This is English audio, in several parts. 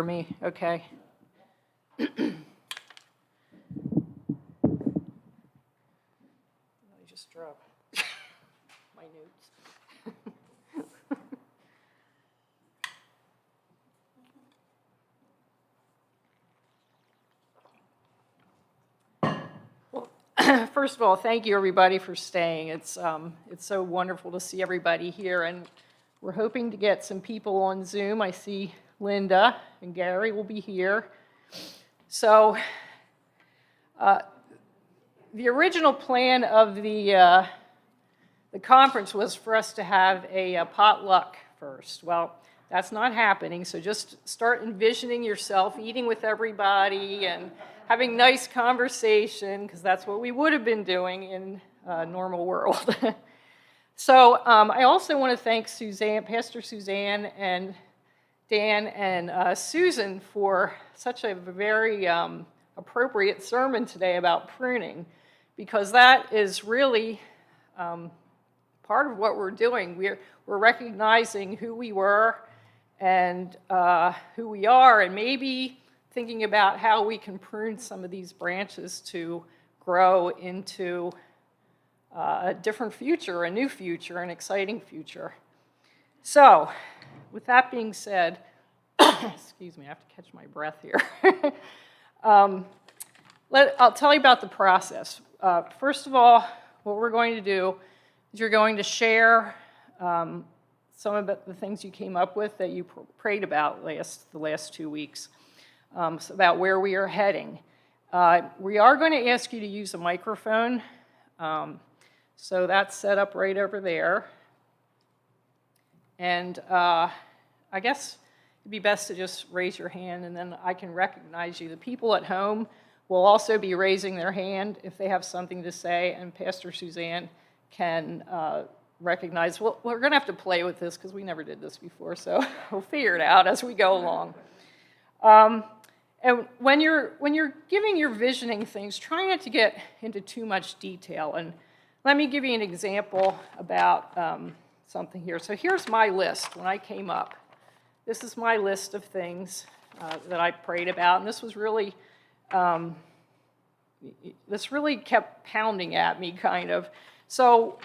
me, okay. I just dropped my notes. Well, first of all, thank you everybody for staying. It's so wonderful to see everybody here, and we're hoping to get some people on Zoom. I see Linda and Gary will be here. So the original plan of the conference was for us to have a potluck first. Well, that's not happening, so just start envisioning yourself eating with everybody and having nice conversation, because that's what we would have been doing in a normal world. So I also want to thank Suzanne, Pastor Suzanne and Dan and Susan for such a very appropriate sermon today about pruning, because that is really part of what we're doing. We're recognizing who we were and who we are, and maybe thinking about how we can prune some of these branches to grow into a different future, a new future, an exciting future. So, with that being said, excuse me, I have to catch my breath here. I'll tell you about the process. First of all, what we're going to do is you're going to share some of the things you came up with that you prayed about the last 2 weeks, about where we are heading. We are going to ask you to use a microphone, so that's set up right over there. And I guess it'd be best to just raise your hand, and then I can recognize you. The people at home will also be raising their hand if they have something to say, and Pastor Suzanne can recognize. Well, we're going to have to play with this because we never did this before, so we'll figure it out as we go along. And when you're giving your visioning things, try not to get into too much detail. And let me give you an example about something here. So here's my list when I came up. This is my list of things that I prayed about, and this was really, this really kept pounding at me, kind of. So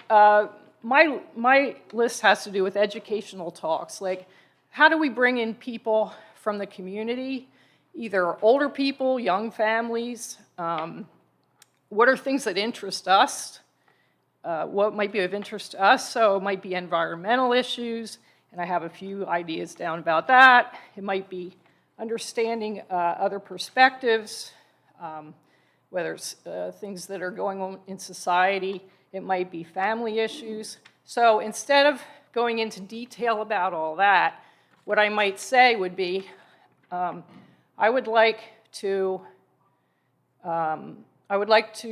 my list has to do with educational talks, like how do we bring in people from the community, either older people, young families, what are things that interest us, what might be of interest to us. So it might be environmental issues, and I have a few ideas down about that. It might be understanding other perspectives, whether it's things that are going on in society. It might be family issues. So instead of going into detail about all that, what I might say would be, I would like to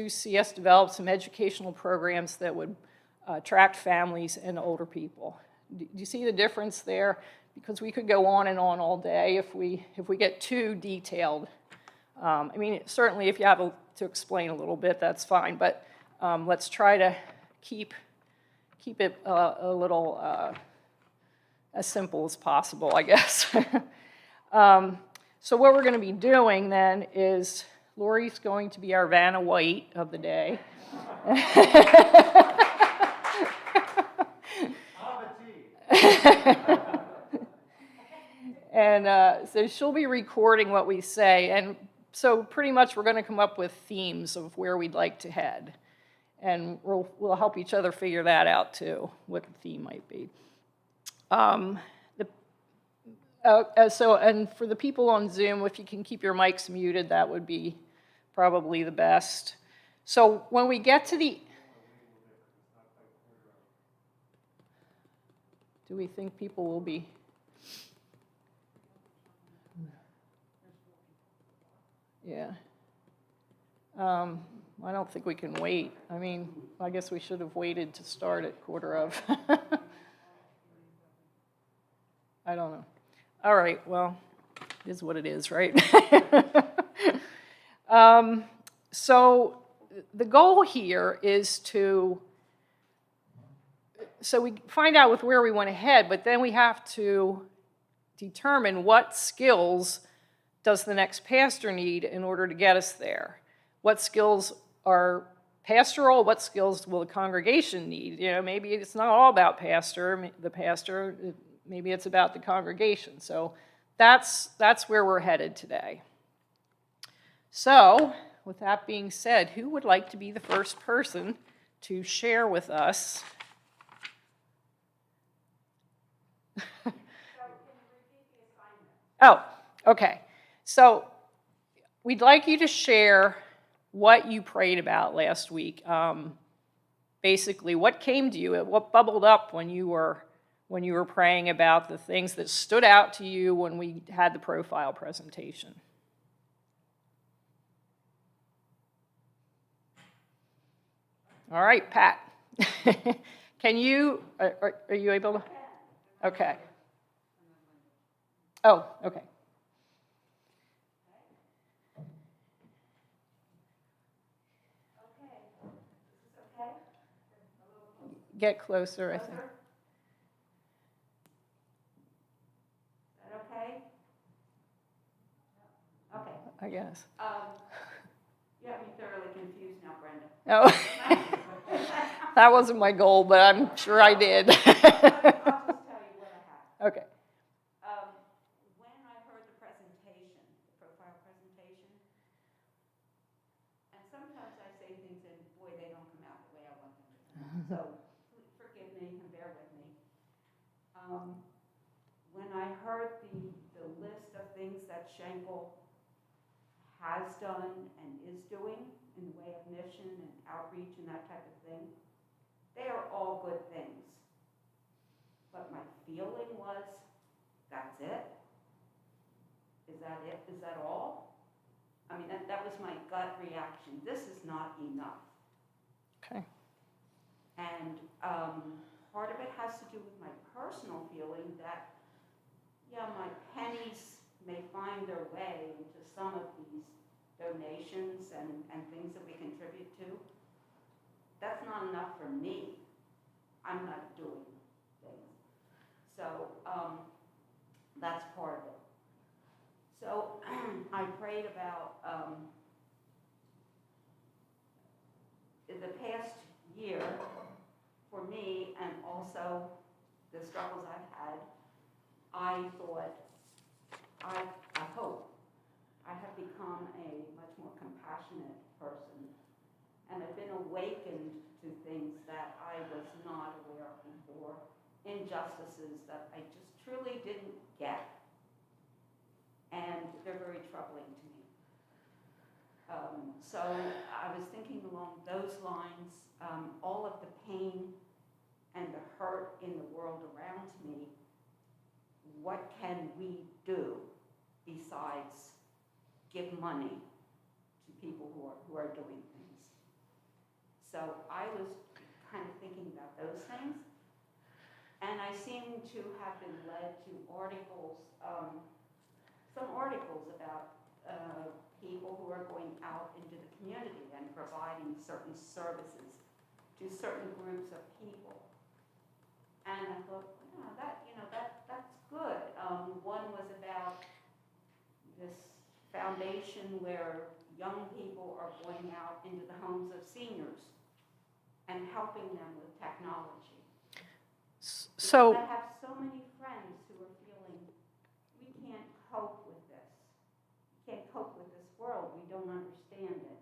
see us develop some educational programs that would attract families and older people. Do you see the difference there? Because we could go on and on all day if we get too detailed. I mean, certainly if you have to explain a little bit, that's fine. But let's try to keep it a little as simple as possible, I guess. So what we're going to be doing then is Lori's going to be our Vanna White of the day. And so she'll be recording what we say. And so pretty much we're going to come up with themes of where we'd like to head. And we'll help each other figure that out too, what the theme might be. And for the people on Zoom, if you can keep your mics muted, that would be probably the best. So when we get to the... Do we think people will be... Yeah. I don't think we can wait. I mean, I guess we should have waited to start at 1:15. I don't know. All right, well, it is what it is, right? So the goal here is so we find out where we want to head, but then we have to determine what skills does the next pastor need in order to get us there? What skills are pastoral? What skills will the congregation need? Maybe it's not all about the pastor, maybe it's about the congregation. So that's where we're headed today. So, with that being said, who would like to be the first person to share with us? Oh, okay. So, we'd like you to share what you prayed about last week. Basically, what came to you, what bubbled up when you were praying about the things that stood out to you when we had the profile presentation. All right, Pat. Can you, are you able to? Okay. Oh, okay. Get closer, I think. Is that okay? Okay. I guess. You have me thoroughly confused now, Brenda. Oh, that wasn't my goal, but I'm sure I did. I'll just tell you what I have. Okay. When I heard the presentation, the profile presentation, and sometimes I say things and boy, they don't come out the way I want them to come out. So forgive me and bear with me. When I heard the list of things that Shenkel has done and is doing in the way of mission and outreach and that type of thing, they are all good things. But my feeling was, that's it? Is that it? Is that all? I mean, that was my gut reaction. This is not enough. Okay. And part of it has to do with my personal feeling that, yeah, my pennies may find their way into some of these donations and things that we contribute to. That's not enough for me. I'm not doing things. So that's part of it. So I prayed about the past year for me, and also the struggles I've had. I thought, I hope I have become a much more compassionate person, and I've been awakened to things that I was not aware of before, injustices that I just truly didn't get, and they're very troubling to me. So I was thinking along those lines, all of the pain and the hurt in the world around me, what can we do besides give money to people who are doing things? So I was kind of thinking about those things, and I seem to have been led to articles, some articles about people who are going out into the community and providing certain services to certain groups of people. And I thought, yeah, that's good. One was about this foundation where young people are going out into the homes of seniors and helping them with technology. So I have so many friends who are feeling, we can't cope with this. We can't cope with this world. We don't understand it.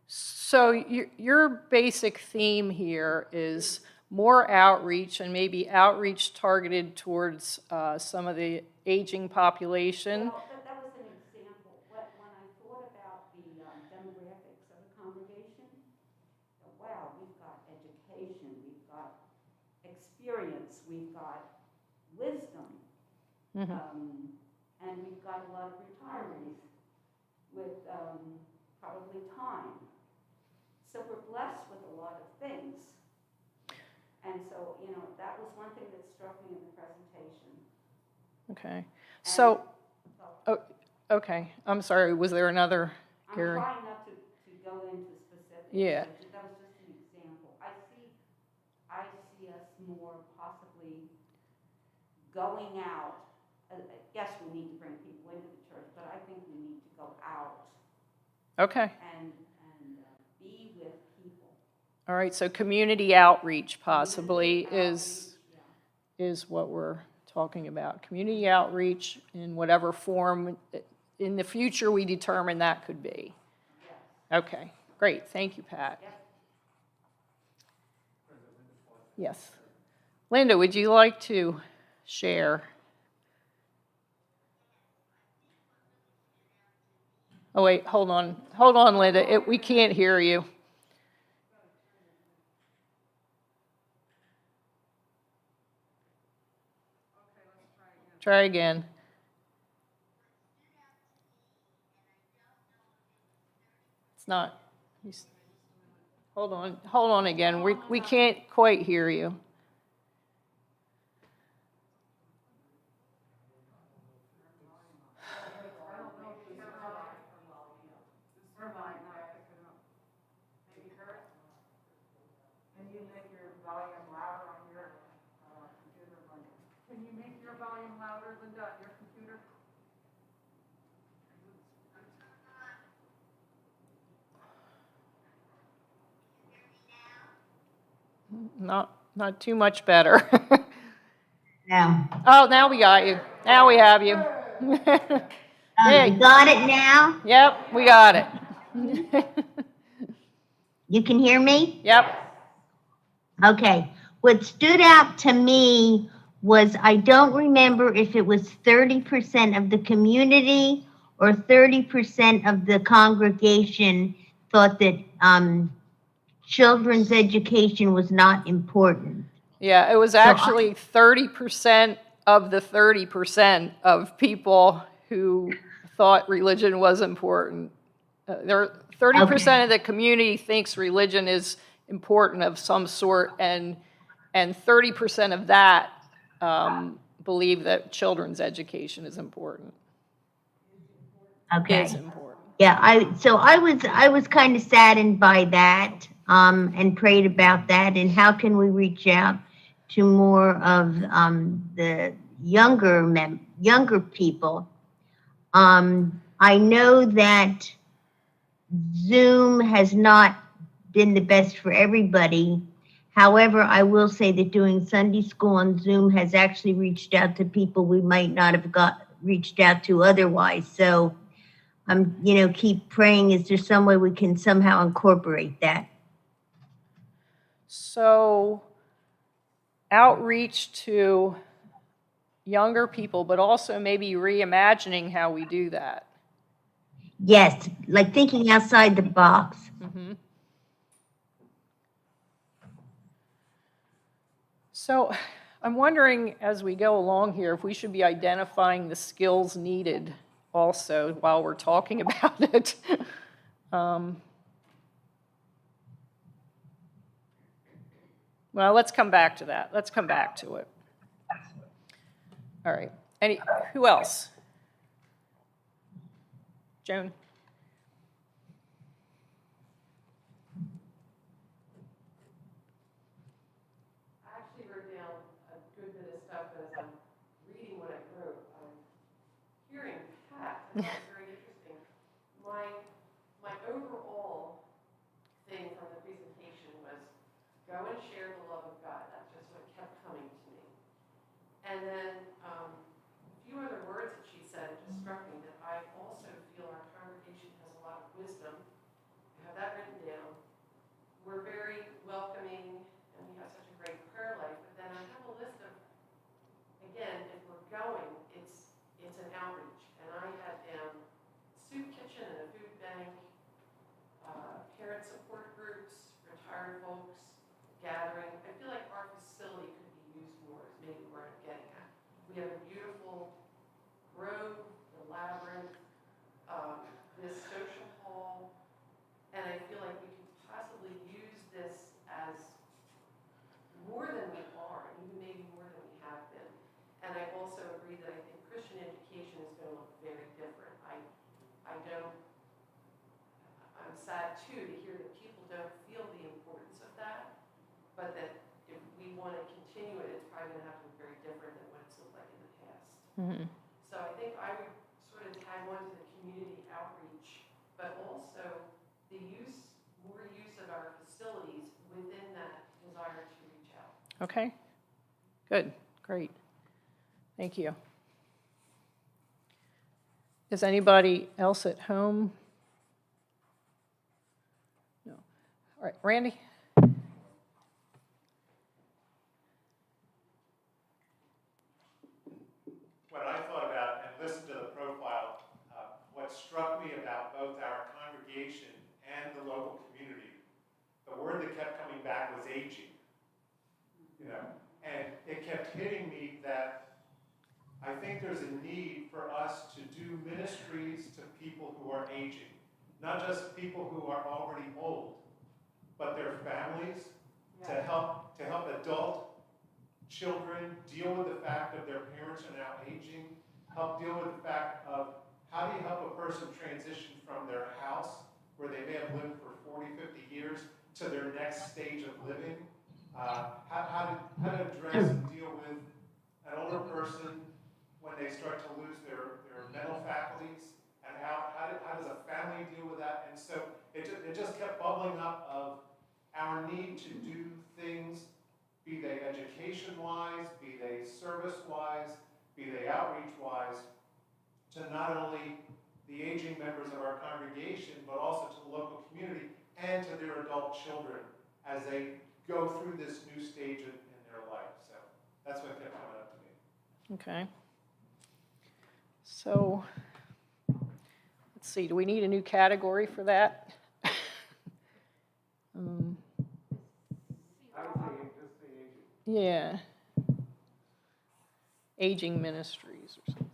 So your basic theme here is more outreach, and maybe outreach targeted towards some of the aging population. Well, that was an example. When I thought about the demographics of the congregation, wow, we've got education, we've got experience, we've got wisdom, and we've got a lot of retirees with probably time. So we're blessed with a lot of things. And so, that was one thing that struck me in the presentation. Okay. So, okay. I'm sorry. Was there another area? I'm trying not to go into specifics. Yeah. That was just an example. I see us more possibly going out. Yes, we need to bring people into the church, but I Okay. and be with people. All right, so community outreach possibly Community is outreach, yeah. is what we're talking about. Community outreach in whatever form in the future we determine that could be. Yes. Okay, great. Thank you, Pat. Yep. Yes. Linda, would you like to share? Oh, wait, hold on. Hold on, Linda. We can't hear you. Try again. It's not. Hold on again. We can't quite hear you. Can you make your volume louder, Linda, on your computer? Not too much better. No. Oh, now we got you. Now we have you. Hey. You got it now? Yep, we got it. You can hear me? Yep. Okay. What stood out to me was I don't remember if it was 30% of the community or 30% of the congregation thought that children's education was not important. Yeah, it was actually 30% of the 30% of people who thought religion was important. 30% of the community thinks religion is important of some sort, and 30% of that believe that children's education is important. Okay. Is important. Yeah, I was kind of saddened by that, and prayed about that, and how can we reach out to more of the younger people. I know that Zoom has not been the best for everybody. However, I will say that doing Sunday school on Zoom has actually reached out to people we might not have reached out to otherwise. So keep praying. Is there some way we can somehow incorporate that? So outreach to younger people, but also maybe reimagining how we do that. Yes, like thinking outside the box. Mm-hmm. So I'm wondering, as we go along here, if we should be identifying the skills needed also while we're talking about it. Well, let's come back to that. Let's come back to it. All right. Who else? Joan? I actually wrote down a good bit of stuff, but as I'm reading what I wrote, I'm hearing Pat, and that was very interesting. My overall thing from the presentation was go and share the love of God. That's just what kept coming to me. And then a few other words that she said just struck me that I also feel our congregation has a lot of wisdom. I have that written down. We're very welcoming, and we have such a great prayer life. But then I have a list of, again, if we're going, it's an outreach. And I had down soup kitchen and a food bank, parent support groups, retired folks, gathering. I feel like our facility could be used more, is maybe where I'm getting at. We have a beautiful grove, the labyrinth, this social hall, and I feel like we could possibly use this as more than we are, and even maybe more than we have been. And I also agree that I think Christian education is going to look very different. I'm sad too to hear that people don't feel the importance of that, but that if we want to continue it, it's probably going to have to be very different than what it's looked like in the past. Mm-hmm. So I think I would sort of tag on to the community outreach, but also more use of our facilities within that desire to reach out. Okay, good, great. Thank you. Is anybody else at home? No. All right, Randy? When I thought about and listened to the profile, what struck me about both our congregation and the local community, the word that kept coming back was aging. And it kept hitting me that I think there's a need for us to do ministries to people who are aging, not just people who are already old, but their families, to help adult children deal with the fact that their parents are now aging, help deal with the fact of how do you help a person transition from their house, where they may have lived for 40, 50 years, to their next stage of living, how to address and deal with an older person when they start to lose their mental faculties, and how does a family deal with that? And so it just kept bubbling up of our need to do things, be they education-wise, be they service-wise, be they outreach-wise, to not only the aging members of our congregation, but also to the local community and to their adult children as they go through this new stage in their life. So that's what kept coming up to me. Okay. So, let's see, do we need a new category for that? I would say just say aging. Yeah. Aging ministries or something.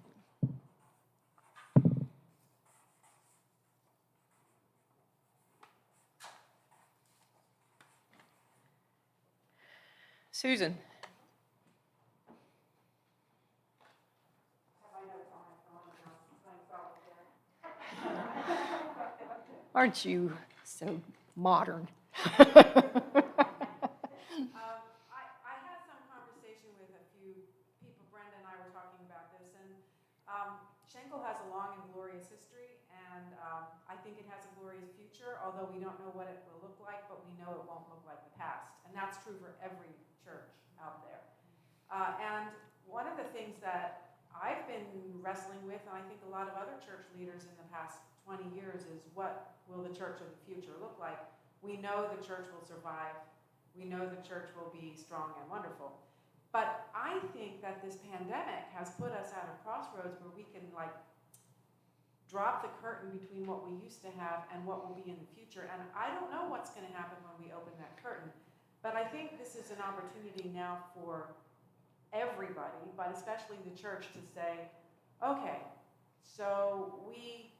Susan? Aren't you so modern? I had some conversation with a few people. Brenda and I were talking about this, and Shenkel has a long and glorious history, and I think it has a glorious future, although we don't know what it will look like, but we know it won't look like the past, and that's true for every church out there. And one of the things that I've been wrestling with, and I think a lot of other church leaders in the past 20 years, is what will the church of the future look like? We know the church will survive. We know the church will be strong and wonderful. But I think that this pandemic has put us at a crossroads where we can drop the curtain between what we used to have and what will be in the future. And I don't know what's going to happen when we open that curtain. But I think this is an opportunity now for everybody, but especially the church, to say, okay, so we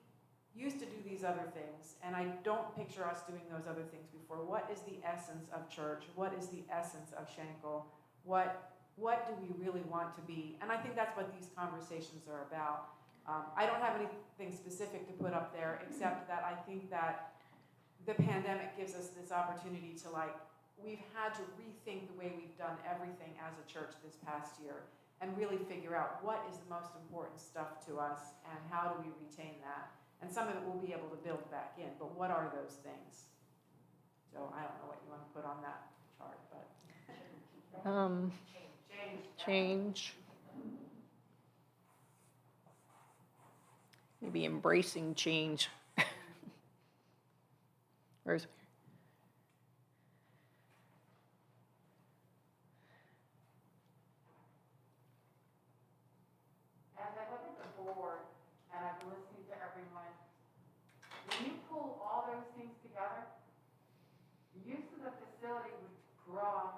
used to do these other things, and I don't picture us doing those other things before. What is the essence of church? What is the essence of Shenkel? What do we really want to be? And I think that's what these conversations are about. I don't have anything specific to put up there, except that I think that the pandemic gives us this opportunity to we've had to rethink the way we've done everything as a church this past year, and really figure out what is the most important stuff to us, and how do we retain that? And some of it we'll be able to build back in, but what are those things? So I don't know what you want to put on that chart, but. Change. Maybe embracing change. Rosemary. As I look at the board and I've been listening to everyone, when you pull all those things together, the use of the facility would draw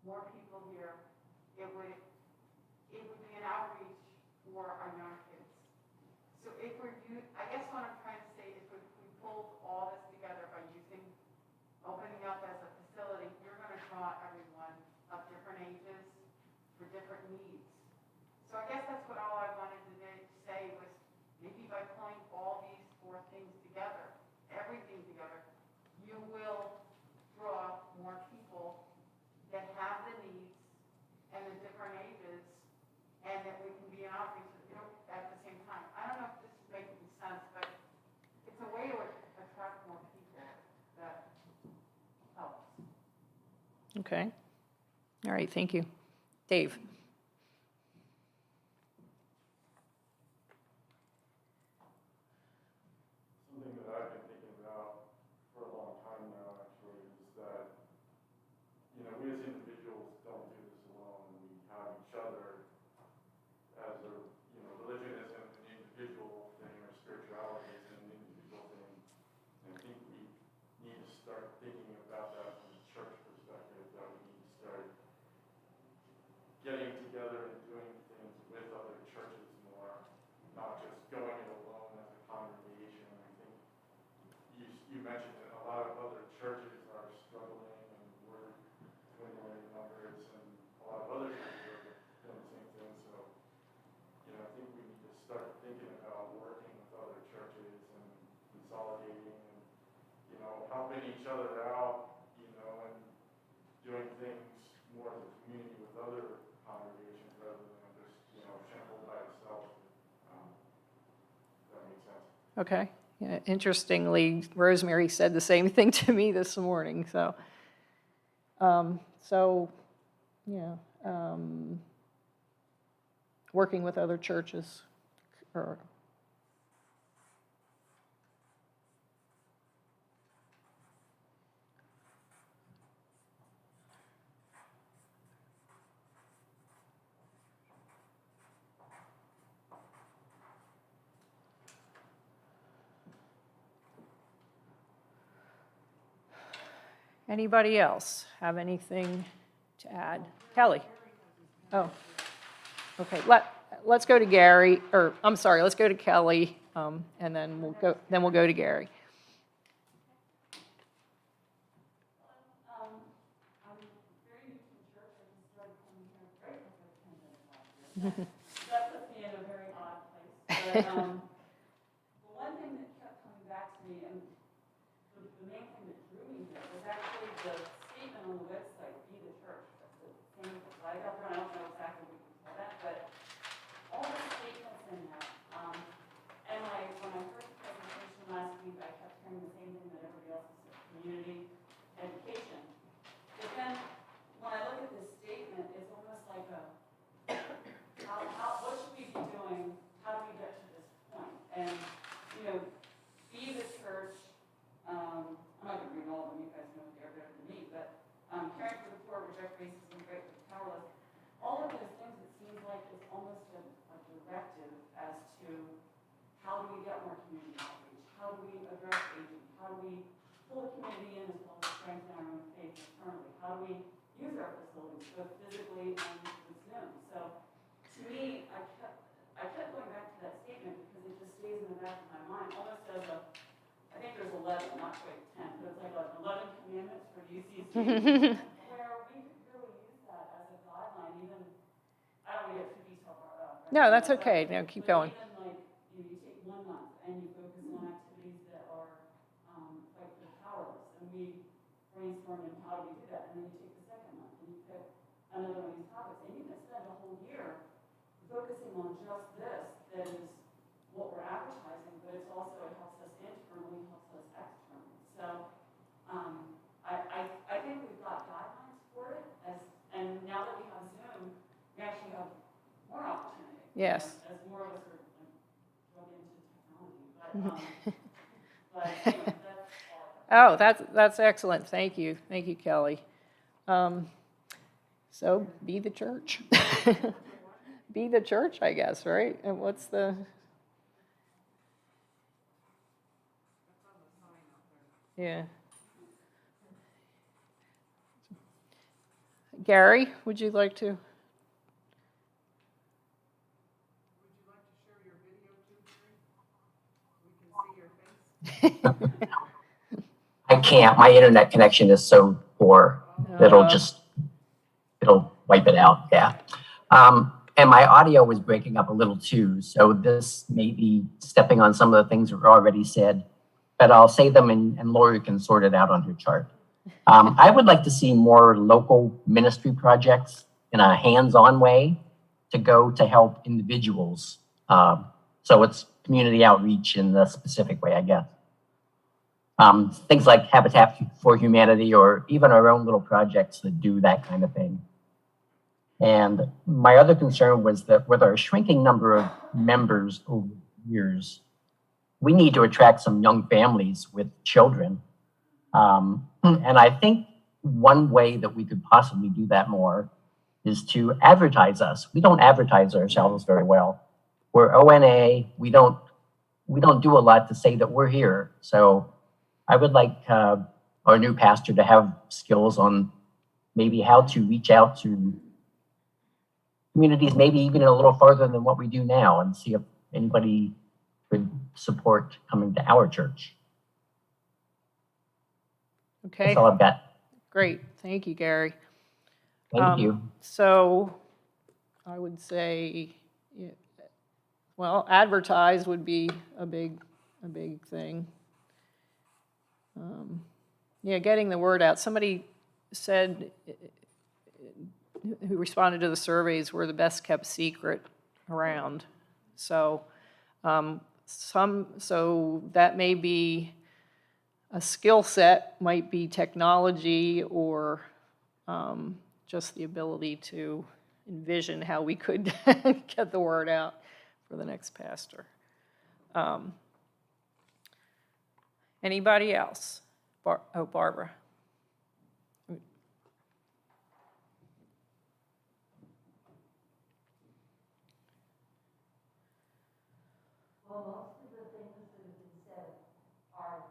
more people here. It would be an outreach for our young kids. So if I guess what I'm trying to say is if we pulled all this together by opening up as a facility, you're going to draw everyone of different ages for different needs. So I guess that's what all I wanted to say was maybe by pulling all these four things together, everything together, you will draw more people that have the needs and the different ages, and that we can be an outreach at the same time. I don't know if this is making sense, but it's a way to Okay. All right, thank you. Dave? Something that I've been thinking about for a long time now, actually, is that, we as individuals don't do this alone. We have each other as a, religion isn't an individual thing, or spirituality isn't an individual thing. And I think we need to start thinking about that from a church perspective, that we need to start getting together and doing things with other churches more, not just going it alone as a congregation. I think you mentioned that a lot of other churches are struggling and we're dwindling in numbers, and a lot of other churches are doing the same thing. So, I think we need to start thinking about working with other churches and consolidating and, helping each other out, and doing things more as a community with other congregations rather than just, Shenkel by itself. If that makes sense. Okay. Yeah, interestingly, Rosemary said the same thing to me this morning, so. Working with other churches, or, anybody else have anything to add? Kelly? Oh, okay, let's go to Gary, or, I'm sorry, let's go to Kelly, and then we'll go to Gary. I'm very new to the church. I just started coming here right before the pandemic last year. That puts me in a very odd place. But the one thing that kept coming back to me, and the main thing that drew me here, was actually the statement on the website, "Be the church." That's the thing with the flag up there. I don't know exactly what you call that, but all the statements in that. And when I heard the presentation last week, I kept hearing the same thing that everybody else has said: community, education. But then, when I look at this statement, it's almost like what should we be doing? How do we get to this point? And, be the church. I'm not going to read all of them. You guys know they're better than me. But caring for the poor, reject racism, great for the powerless. All of those things, it seems like it's almost a directive as to how do we get more community outreach? How do we address aging? How do we pull the community in as well as strengthen our own faith internally? How do we use our facilities, both physically and with Zoom? So, to me, I kept going back to that statement because it just stays in the back of my mind, almost as I think there's 11, not quite 10, but it's like 11 commandments for UCC, where we could really use that as a guideline, even, I don't want to get too detailed about No, that's okay. No, keep going. Even like, you take 1 month and you focus on activities that are like the powerless, and we brainstorm on how do we do that, and then you take the second month and you pick another one of these topics, and you can spend a whole year focusing on just this, that is what we're advertising, but it's also, it helps us internally, helps us externally. So I think we've got guidelines for it, and now that we have Zoom, we actually have more opportunity. Yes. As more of us are drug into technology. But anyway, that's all. Oh, that's excellent. Thank you, Kelly. So be the church. Be the church, I guess, right? And what's the? Yeah. Gary, would you like to? Would you like to share your video too, Gary? We can see your face. I can't. My internet connection is so poor. It'll wipe it out. Yeah. And my audio was breaking up a little too. So this may be stepping on some of the things that were already said, but I'll say them and Lori can sort it out on her chart. I would like to see more local ministry projects in a hands-on way to go to help individuals. So it's community outreach in the specific way, I guess. Things like Habitat for Humanity or even our own little projects that do that kind of thing. And my other concern was that with our shrinking number of members over years, we need to attract some young families with children. And I think one way that we could possibly do that more is to advertise us. We don't advertise ourselves very well. We're ONA. We don't do a lot to say that we're here. So I would like our new pastor to have skills on maybe how to reach out to communities, maybe even a little farther than what we do now, and see if anybody could support coming to our church. Okay, That's all I've got. great. Thank you, Gary. Thank you. So I would say, yeah, well, advertise would be a big thing. Yeah, getting the word out. Somebody said, who responded to the surveys, we're the best kept secret around. So, so that may be a skill set, might be technology or just the ability to envision how we could get the word out for the next pastor. Anybody else? Barbara. Well, most of the things that have been said are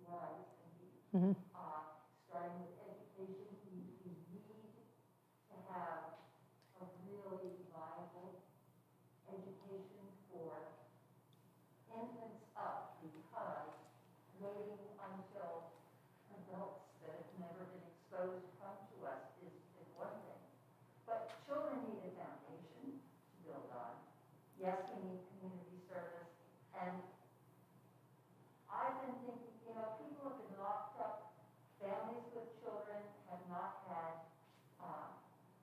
what I was thinking. Mm-hmm. Starting with education, we need to have a really viable education for infants up, because waiting until adults that have never been exposed come to us is one thing. But children need a foundation to build on. Yes, we need community service. And I've been thinking, people have been locked up, families with children have not had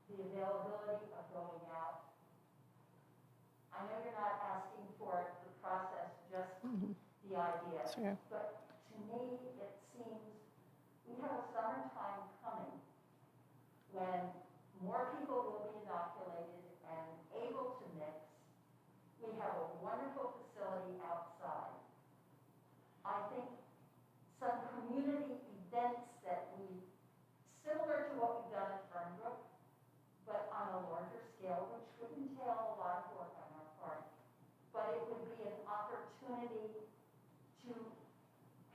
the availability of going out. I know you're not asking for the process, just the idea. Sure. But to me, it seems we have a summertime coming when more people will be inoculated and able to mix. We have a wonderful facility outside. I think some community events that similar to what we've done at Fernbrook, but on a larger scale, which would entail a lot of work on our part, but it would be an opportunity to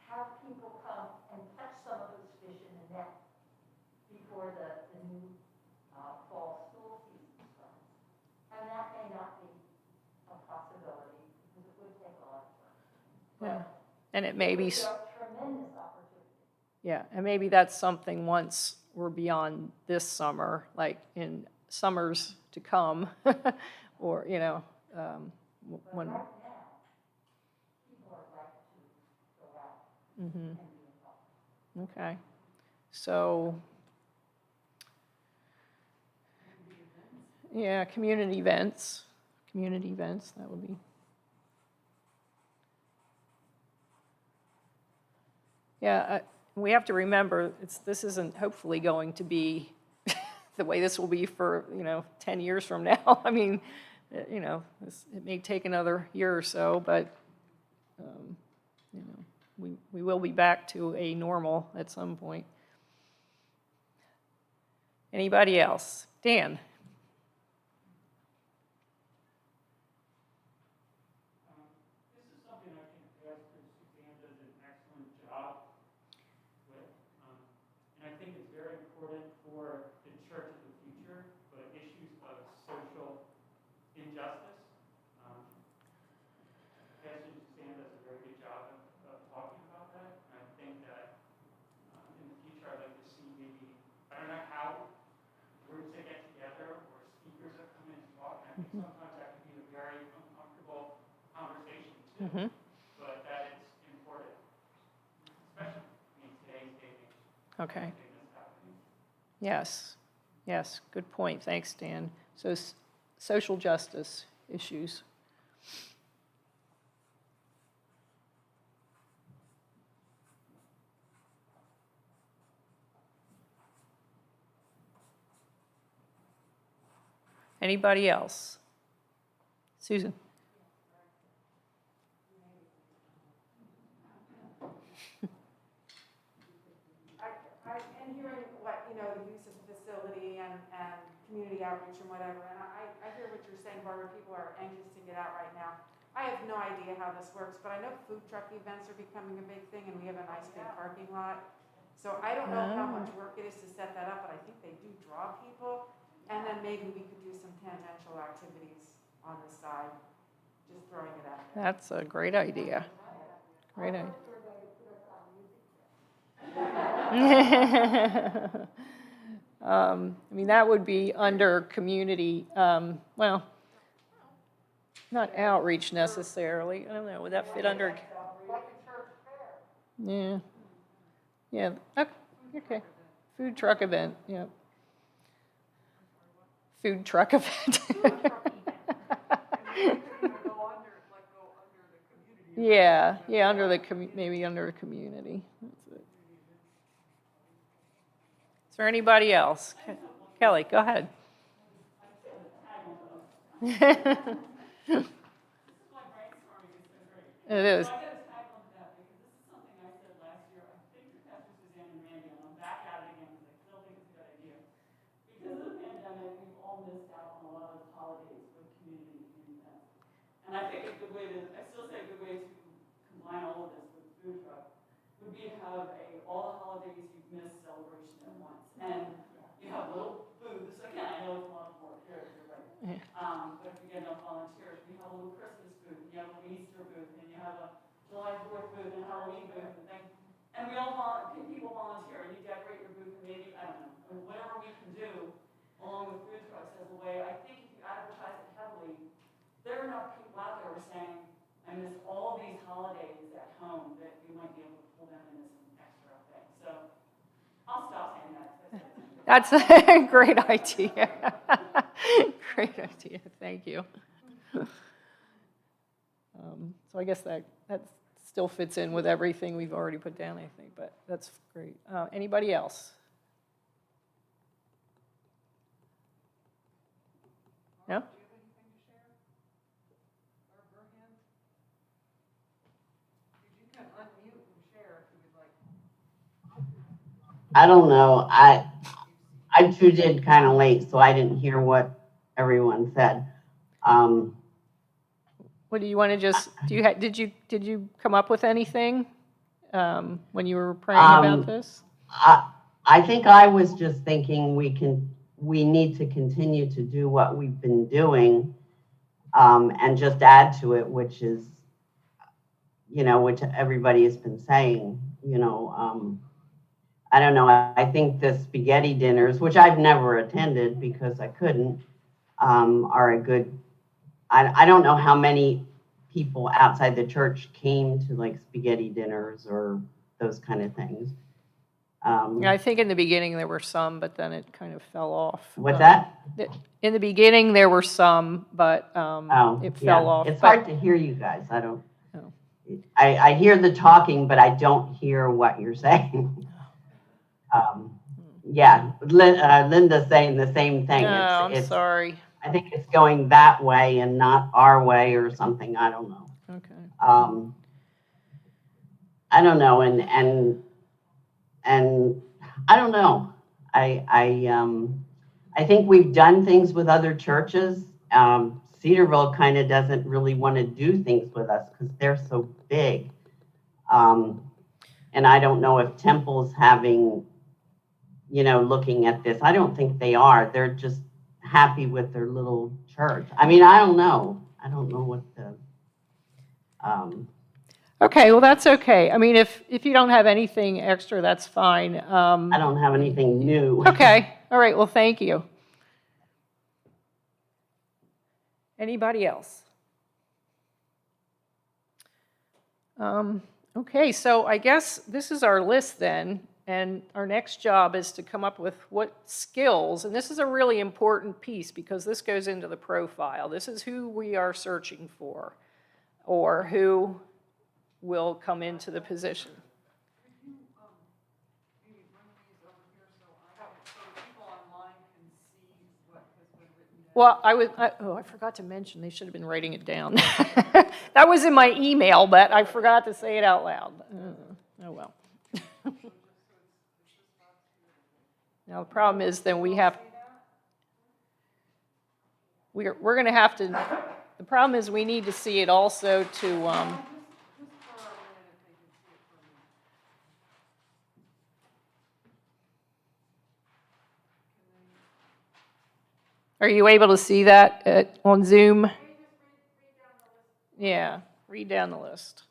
have people come and catch some of those fish in the net before the new fall school season starts. And that may not be a possibility, because it would take a lot of work. Yeah. And it may be, It would be a tremendous opportunity. yeah, and maybe that's something once we're beyond this summer, like in summers to come, or, when. Right now, people are like to go out and be involved. Okay. So, yeah, community events, that would be. Yeah, we have to remember, this isn't hopefully going to be the way this will be for, 10 years from now. I mean, it may take another year or so, but, we will be back to a normal at some point. Anybody else? Dan? This is something I think Pastor Suzanne does an excellent job with. And I think it's very important for the church of the future, but issues of social injustice. Pastor Suzanne does a very good job of talking about that. And I think that in the future, I'd like to see maybe, I don't know how groups that get together or speakers that come in and talk. And I think sometimes that can be a very uncomfortable conversation too. But that is important, especially in today's day and age. Okay. Yes, good point. Thanks, Dan. So social justice issues. Anybody else? Susan? And hearing what, the use of the facility and community outreach and whatever, and I hear what you're saying, Barbara, people are anxious to get out right now. I have no idea how this works, but I know food truck events are becoming a big thing, and we have a nice big parking lot. So I don't know how much work it is to set that up, but I think they do draw people, and then maybe we could do some tangential activities on the side, just throwing it out there. That's a great idea. Great idea. I mean, that would be under community, well, not outreach necessarily. I don't know, would that fit under? Yeah. Yeah, okay. Food truck event, yeah. Food truck event. Yeah, under the, maybe under a community. That's it. Is there anybody else? Kelly, go ahead. It is. I got to tag on to that because this is something I said last year. I think to Pastor Suzanne and Randy, and I'm back at it again because I still think it's a good idea. Because of the pandemic, we've all missed out on a lot of holidays with community events. And I think a good way to, I still say a good way to combine all of this with food truck would be to have all the holidays you've missed celebration at once. And you have little booths. Again, I know it's a lot more here, you're right. But if you get enough volunteers, we have a little Christmas booth, and you have a little Easter booth, and you have a July 4th booth and a Halloween booth and things. And we all people volunteer, and you decorate your booth, and maybe, I don't know, whatever we can do along with food trucks as a way. I think if you advertise it heavily, there are enough people out there who are saying, I miss all these holidays at home that we might be able to pull them in as an extra thing. So I'll stop saying that. That's a great idea. Great idea, thank you. So I guess that still fits in with everything we've already put down, I think, but that's great. Anybody else? No? Do you have anything to share? Barbara, hand? You can unmute and share if you would like. I don't know. I tuned in kind of late, so I didn't hear what everyone said. What do you want to just, did you come up with anything when you were praying about this? I think I was just thinking we need to continue to do what we've been doing, and just add to it, which is, which everybody has been saying, I don't know. I think the spaghetti dinners, which I've never attended because I couldn't, are a good, I don't know how many people outside the church came to like spaghetti dinners or those kind of things. Yeah, I think in the beginning there were some, but then it kind of fell off. What's that? In the beginning there were some, but it fell off. It's hard to hear you guys. I don't. Oh. I hear the talking, but I don't hear what you're saying. Yeah, Linda's saying the same thing. I'm sorry. I think it's going that way and not our way or something. I don't know. Okay. I don't know, and I don't know. I think we've done things with other churches. Cedarville kind of doesn't really want to do things with us because they're so big. And I don't know if Temple's having, looking at this. I don't think they are. They're just happy with their little church. I mean, I don't know. I don't know what the... Okay, well, that's okay. I mean, if you don't have anything extra, that's fine. I don't have anything new. Okay, all right, well, thank you. Anybody else? Okay, so I guess this is our list then, and our next job is to come up with what skills, and this is a really important piece because this goes into the profile. This is who we are searching for, or who will come into the position. Could you maybe bring these over here so people online can see what has been written Well, I forgot to mention, they should have been writing it down. That was in my email, but I forgot to say it out loud. Oh, well. Now, the problem is then we're going to have to, the problem is we need to see it also to, are you able to see that on Zoom? Yeah, read down the list.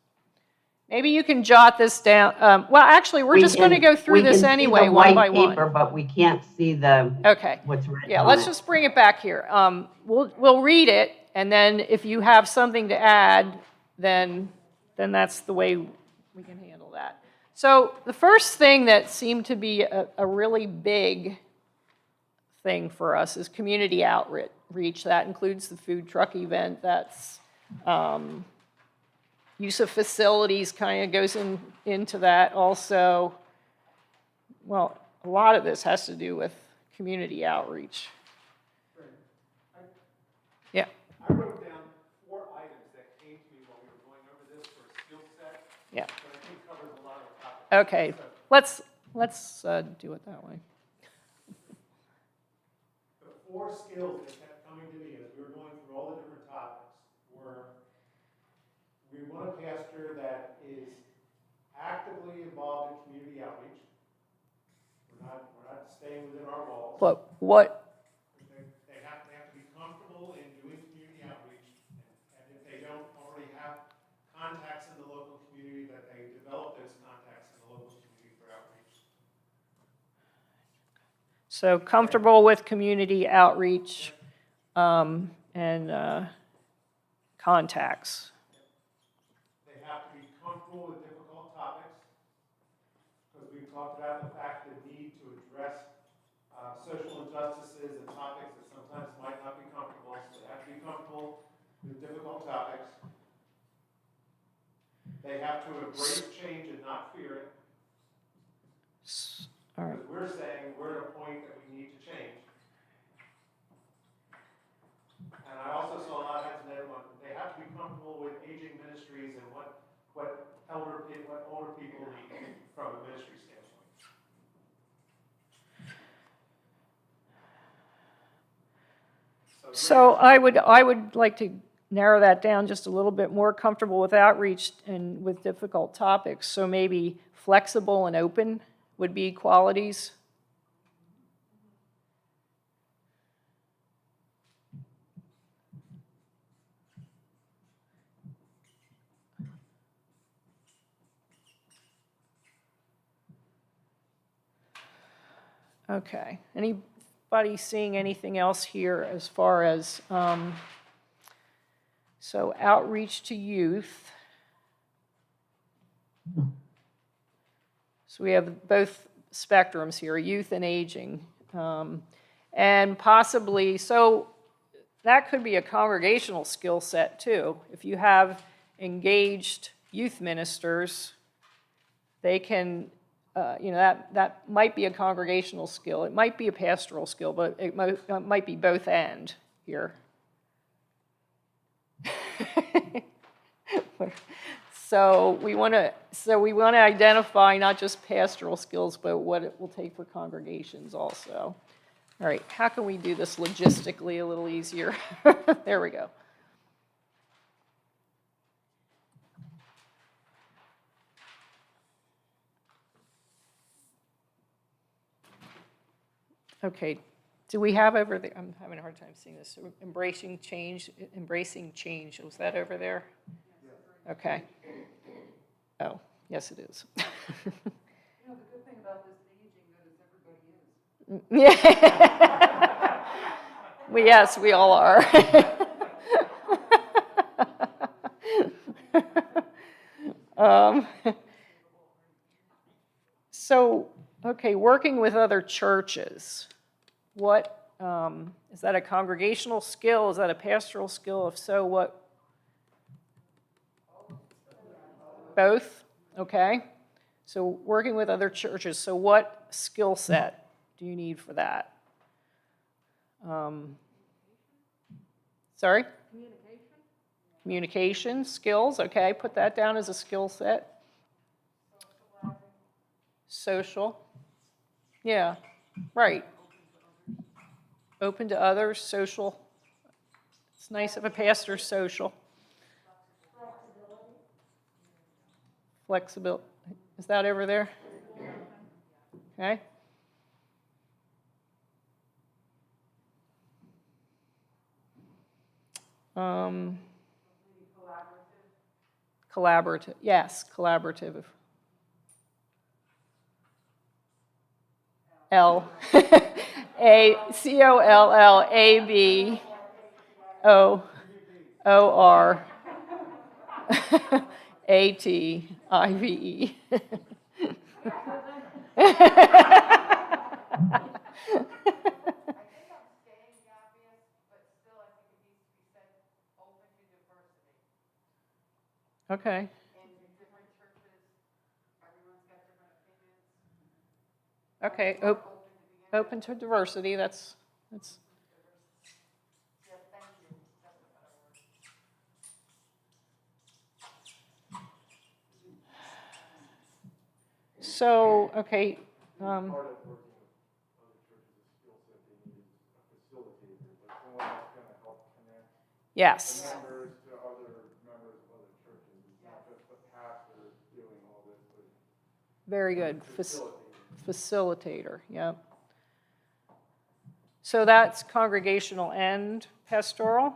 Maybe you can jot this down. Well, actually, we're just going to go through this anyway, one by one. We can see the white paper, but we can't see what's written Yeah, on let's it. just bring it back here. We'll read it, and then if you have something to add, then that's the way we can handle that. So the first thing that seemed to be a really big thing for us is community outreach. That includes the food truck event. That's use of facilities kind of goes into that also. Well, a lot of this has to do with community outreach. Yeah. I wrote down 4 items that came to me while we were going over this for a skill set. Yeah. But I think covers a lot of the topics. Okay. So, Let's do it that way. the 4 skills that kept coming to me as we were going through all the different topics were, we want a pastor that is actively involved in community outreach. We're not staying within our walls. What? They have to be comfortable in doing community outreach, and if they don't already have contacts in the local community, that they develop those contacts in the local community for outreach. So comfortable with community outreach and contacts. They have to be comfortable with difficult topics, because we've talked about the fact the need to address social injustices and topics that sometimes might not be comfortable, so they have to be comfortable with difficult topics. They have to embrace change and not fear it. All right. Because we're saying we're at a point that we need to change. And I also saw a lot of another one. They have to be comfortable with aging ministries and what older people need from a ministry standpoint. So I would like to narrow that down just a little bit more. Comfortable with outreach and with difficult topics. So maybe flexible and open would be qualities. Okay. Anybody seeing anything else here as far as, so outreach to youth. So we have both spectrums here, youth and aging. And possibly, so that could be a congregational skill set too. If you have engaged youth ministers, they can, that might be a congregational skill. It might be a pastoral skill, but it might be both and here. So we want to identify not just pastoral skills, but what it will take for congregations also. All right, how can we do this logistically a little easier? There we go. Okay, do we have over there, I'm having a hard time seeing this, embracing change, was that over there? Okay. Oh, yes it is. You know, the good thing about this aging that is everybody is. Yeah. Well, yes, we all are. So, okay, working with other churches. What, is that a congregational skill? Is that a pastoral skill? If so, what? Both? Okay. So working with other churches. So what skill set do you need for that? Sorry? Communication skills, okay, put that down as a skill set. Social. Yeah, right. Open to others, social. It's nice if a pastor's social. Flexibility. Is that over there? Okay. Collaborative. Yes, collaborative. L. A COLLABOORATIVE. Okay. In different churches, everyone's got different opinions. Okay. Open to diversity. That's. Yes, thank you. That's a better word. So, okay. Part of working with other churches, a skill set they need is a facilitator, like someone that's going to help connect Yes. the members to other members of other churches. It's not just the pastor doing all this, but Very good. facilitating. Facilitator. Yep. So that's congregational and pastoral,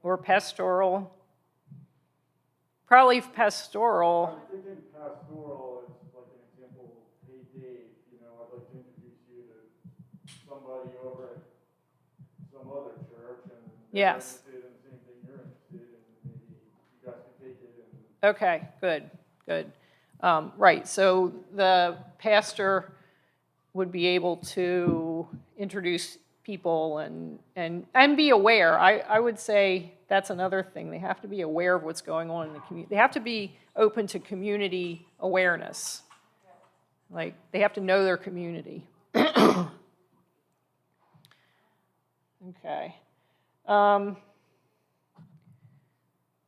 or pastoral. Probably pastoral. I'm thinking pastoral is like an example. Hey Dave, I'd like to introduce you to somebody over at some other church, and they're Yes. interested in the same thing you're interested in, and maybe you guys can take it and Okay, good. Right, so the pastor would be able to introduce people and be aware. I would say that's another thing. They have to be aware of what's going on in the community. They have to be open to community awareness. Like, they have to know their community. Okay.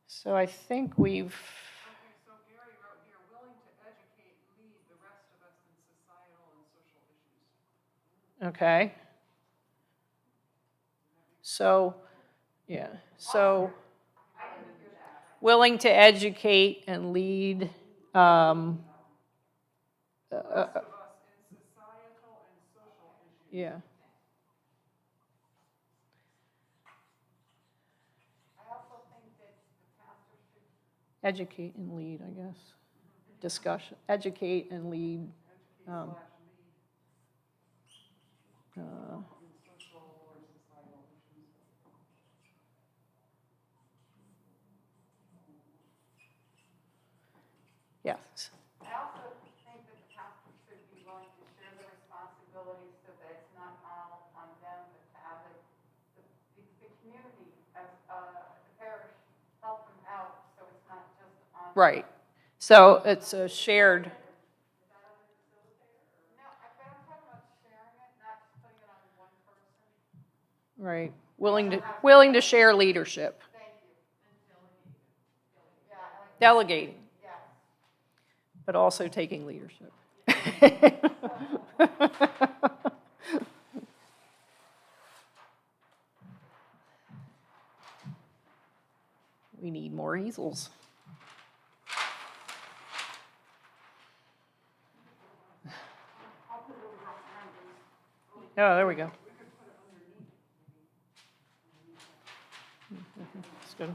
So I think we've... Okay, so Gary wrote here, willing to educate, lead the rest of us in societal and social issues. Okay. So, yeah, so willing to educate and lead. The rest of us in societal and social issues. Yeah. I also think that the pastor should Educate and lead, I guess. Discussion, educate and lead. Educate / lead Uh, in social or societal issues. yes. I also think that the pastor should be willing to share the responsibilities so that it's not all on them, but to have the community as the parish help them out, so it's not just on. Right. So it's a shared. No, but I'm talking about sharing it, not just putting it on one person. Right. Willing to share leadership. Thank you. Yeah, I like Delegating, yes. but also taking leadership. We need more easels. Oh, there we go. That's good.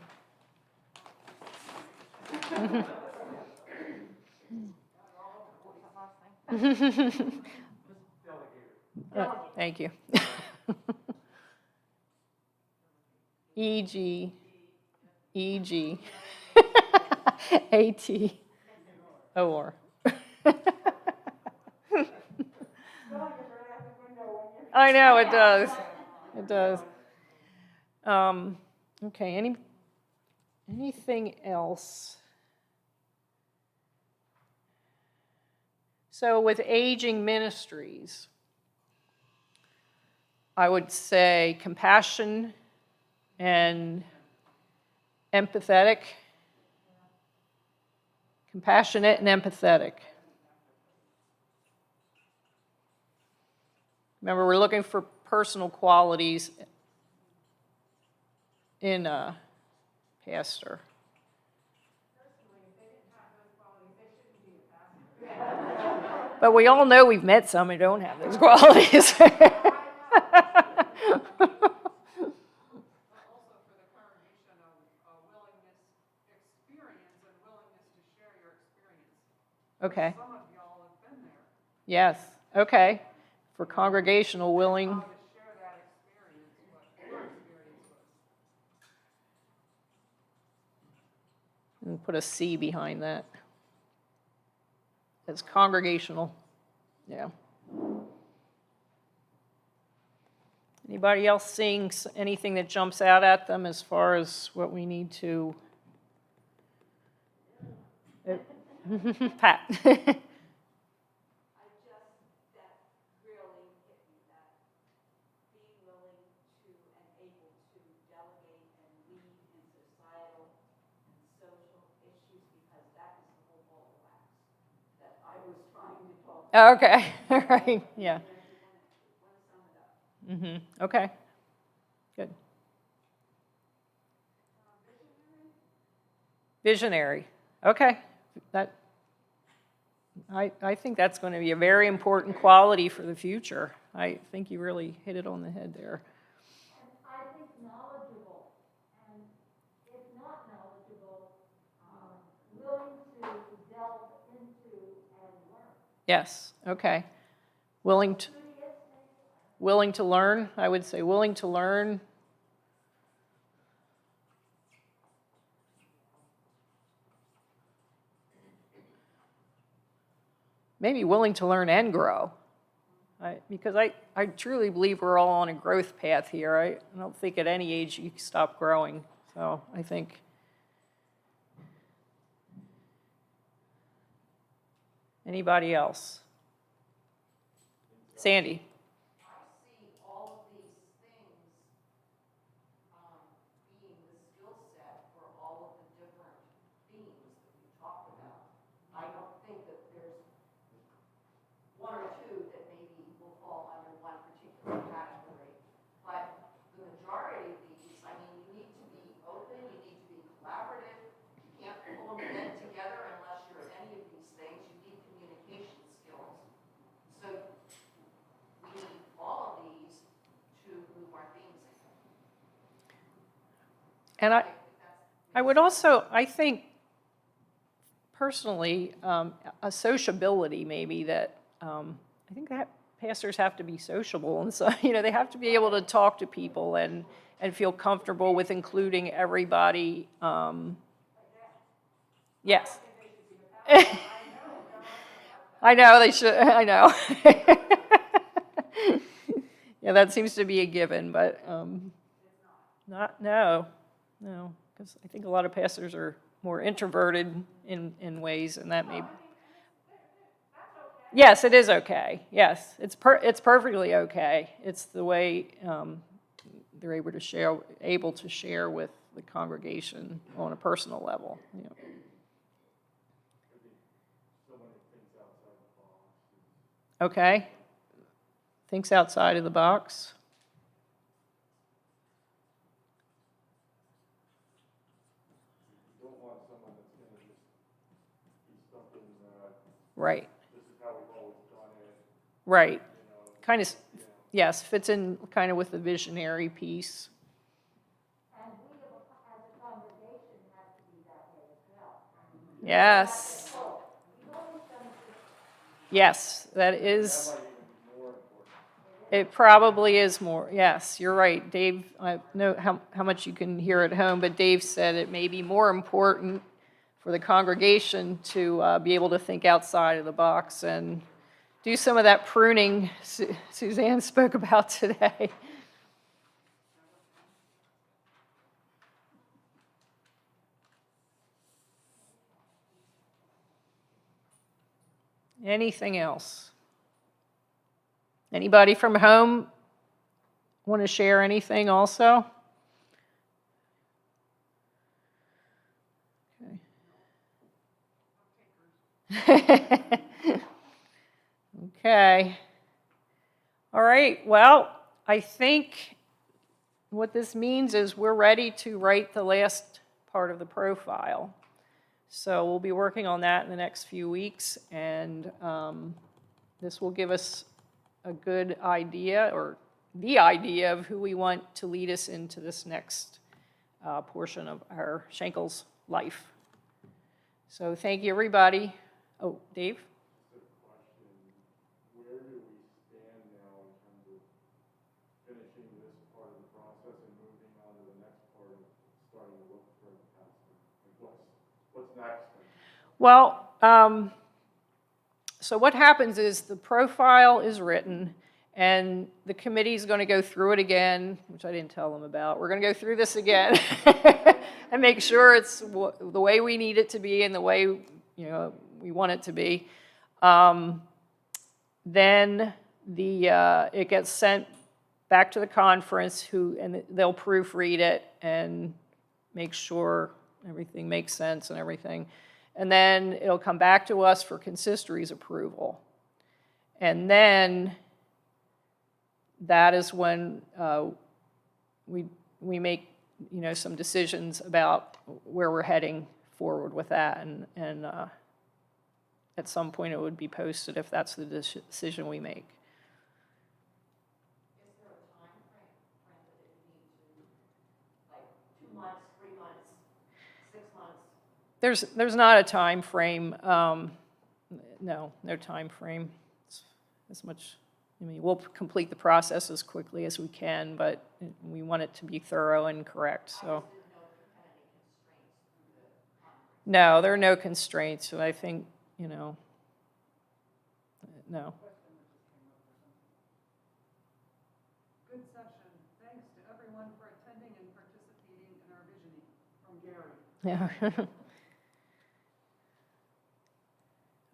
Thank you. E.G. A.T.O.R. I know, it does. It does. Okay, anything else? So with aging ministries, I would say compassion and empathetic. Compassionate and empathetic. Remember, we're looking for personal qualities in a pastor. But we all know we've met some who don't have those qualities. But also for the congregation, a willingness, experience and willingness to share your experience. Okay. Some of y'all have been there. Yes. Okay. For congregational willing. How to share that experience, what your experience was. And put a C behind that. It's congregational. Yeah. Anybody else seeing anything that jumps out at them as far as what we need to? Pat. I just, that really hit me, that being willing to and able to delegate and lead in societal and social issues, because that is the whole ball of wax that I was trying to talk about. Okay. All right. Yeah. Want to sum it up. Okay. Good. Visionary. Okay. That. I think that's going to be a very important quality for the future. I think you really hit it on the head there. And I think knowledgeable, and if not knowledgeable, willing to delve into and learn. Yes. Okay. Willing to learn. I would say willing to learn. Maybe willing to learn and grow. Because I truly believe we're all on a growth path here. I don't think at any age you can stop growing. So I think. Anybody else? Sandy. I see all of these things being the skill set for all of the different themes that we talked about. I don't think that there's one or two that maybe will fall under one particular category. But the majority of these, I mean, you need to be open, you need to be collaborative. You can't pull them in together unless you're at any of these things. You need communication skills. So we need all of these to move our themes ahead. And I would also, I think, personally, a sociability maybe that, I think that pastors have to be sociable. And so, they have to be able to talk to people and feel comfortable with including everybody. Yes. I know, they should, I know. Yeah, that seems to be a given, but no, because I think a lot of pastors are more introverted in ways, and that may. Yes, it is okay. Yes, it's perfectly okay. It's the way they're able to share with the congregation on a personal level. Okay. Thinks outside of the box. You don't want someone that's going to just be stuck in Right. this is how we've always done it. Right. Kind of, yes, fits in kind of with the visionary piece. And we as a congregation have to be that way as well. Yes. Yes, that is. It probably is more. Yes, you're right. Dave, I know how much you can hear at home, but Dave said it may be more important for the congregation to be able to think outside of the box and do some of that pruning Suzanne spoke about today. Anything else? Anybody from home want to share anything also? Okay. All right, well, I think what this means is we're ready to write the last part of the profile. So we'll be working on that in the next few weeks, and this will give us a good idea, or the idea of who we want to lead us into this next portion of our Shenkel's life. So thank you, everybody. Oh, Dave? Just a question, where do we stand now in terms of finishing this part of the process and moving on to the next part of starting to look for the pastor? Like what's next? Well, so what happens is the profile is written, and the committee is going to go through it again, which I didn't tell them about. We're going to go through this again and make sure it's the way we need it to be and the way we want it to be. Then it gets sent back to the conference, and they'll proofread it and make sure everything makes sense and everything. And then it'll come back to us for consistory's approval. And then that is when we make some decisions about where we're heading forward with that. And at some point it would be posted if that's the decision we make. Is there a time frame that it needs to, like 2 months, 3 months, 6 months? There's not a time frame. No time frame. It's as much. I mean, we'll complete the process as quickly as we can, but we want it to be thorough and correct. So. No, there are no constraints. So I think no. Good session. Thanks to everyone for attending and participating in our visioning. From Gary. Yeah.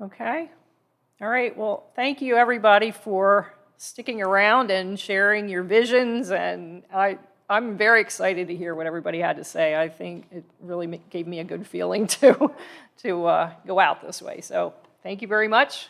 Okay. All right. Well, thank you, everybody, for sticking around and sharing your visions. And I'm very excited to hear what everybody had to say. I think it really gave me a good feeling to go out this way. So thank you very much.